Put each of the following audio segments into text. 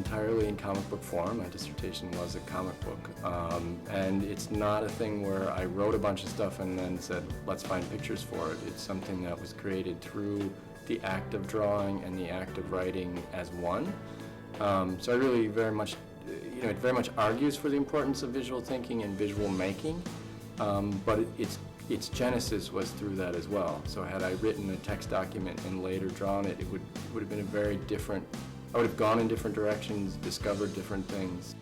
entirely in comic book form. My dissertation was a comic book. And it's not a thing where I wrote a bunch of stuff and then said, let's find pictures for it. It's something that was created through the act of drawing and the act of writing as one. So I really very much, it very much argues for the importance of visual thinking and visual making, but its genesis was through that as well. So had I written a text document and later drawn it, it would have been a very different, I would have gone in different directions, discovered different things.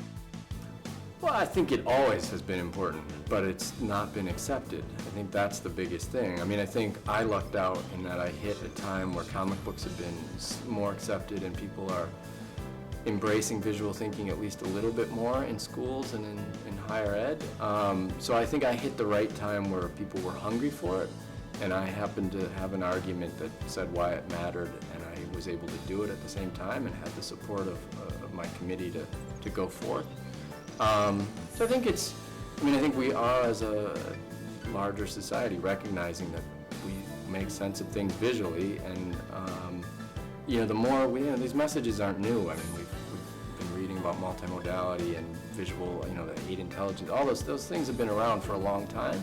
Well, I think it always has been important, but it's not been accepted. I think that's the biggest thing. I mean, I think I lucked out in that I hit a time where comic books have been more accepted and people are embracing visual thinking at least a little bit more in schools and in higher ed. So I think I hit the right time where people were hungry for it, and I happened to have an argument that said why it mattered, and I was able to do it at the same time and had the support of my committee to go forth. So I think I think we are, as a larger society, recognizing that we make sense of things visually, and the more these messages aren't new. I mean, we've been reading about multimodality and visual, the aid intelligence, all those things have been around for a long time.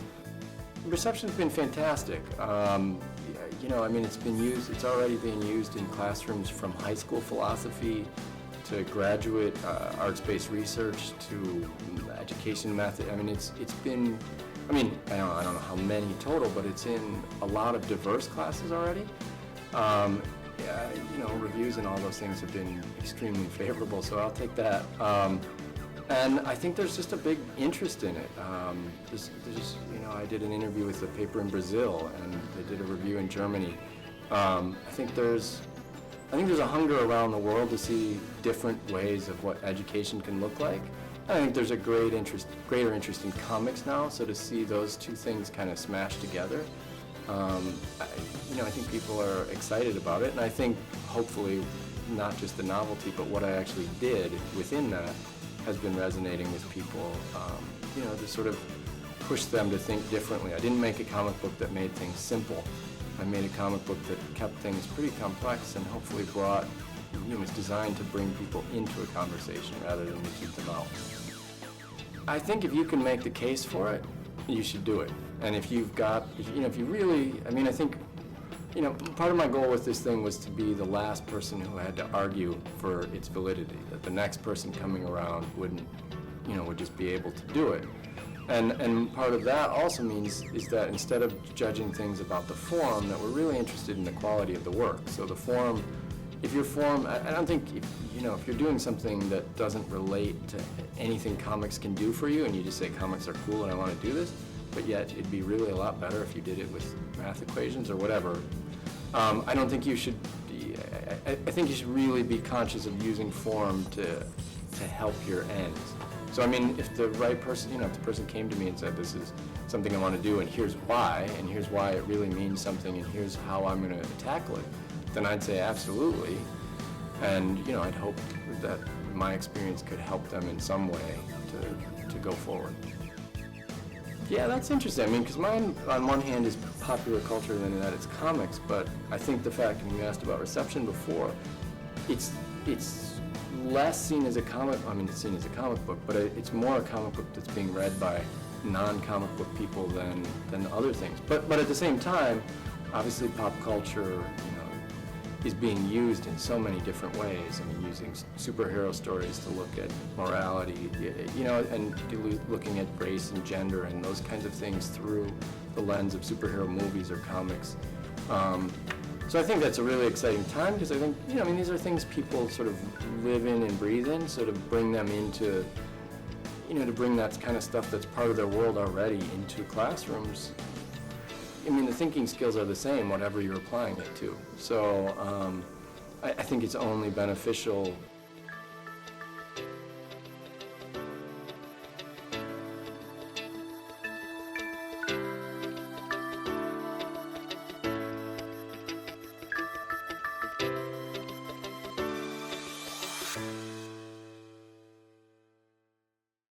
Reception's been fantastic. I mean, it's already being used in classrooms from high school philosophy to graduate arts-based research to education method. I mean, it's been, I don't know how many total, but it's in a lot of diverse classes already. Reviews and all those things have been extremely favorable, so I'll take that. And I think there's just a big interest in it. I did an interview with a paper in Brazil, and they did a review in Germany. I think there's a hunger around the world to see different ways of what education can look like. I think there's a greater interest in comics now, so to see those two things kind of smashed together, I think people are excited about it, and I think hopefully not just the novelty, but what I actually did within that has been resonating with people, to sort of push them to think differently. I didn't make a comic book that made things simple. I made a comic book that kept things pretty complex and hopefully was designed to bring people into a conversation rather than to keep them out. I think if you can make the case for it, you should do it. And if you really, I think, part of my goal with this thing was to be the last person who had to argue for its validity, that the next person coming around would just be able to do it. And part of that also is that instead of judging things about the form, that we're really interested in the quality of the work. So the form, I don't think, if you're doing something that doesn't relate to anything comics can do for you, and you just say comics are cool and I want to do this, but yet it'd be really a lot better if you did it with math equations or whatever. I don't think you should, I think you should really be conscious of using form to help your ends. So I mean, if the right person, if the person came to me and said, this is something I want to do and here's why it really means something and here's how I'm going to tackle it, then I'd say absolutely. And I'd hope that my experience could help them in some way to go forward. Yeah, that's interesting. I mean, because mine, on one hand, is popular culture and that it's comics, but I think the fact, when you asked about reception before, it's less seen as a comic, it's seen as a comic book, but it's more a comic book that's being read by non-comic book people than other things. But at the same time, obviously pop culture, is being used in so many different ways. I mean, using superhero stories to look at morality, and looking at race and gender and those kinds of things through the lens of superhero movies or comics. So I think that's a really exciting time because I think, these are things people sort of live in and breathe in, sort of bring them into, to bring that kind of stuff that's part of their world already into classrooms. The thinking skills are the same, whatever you're applying it to. So I think it's only beneficial.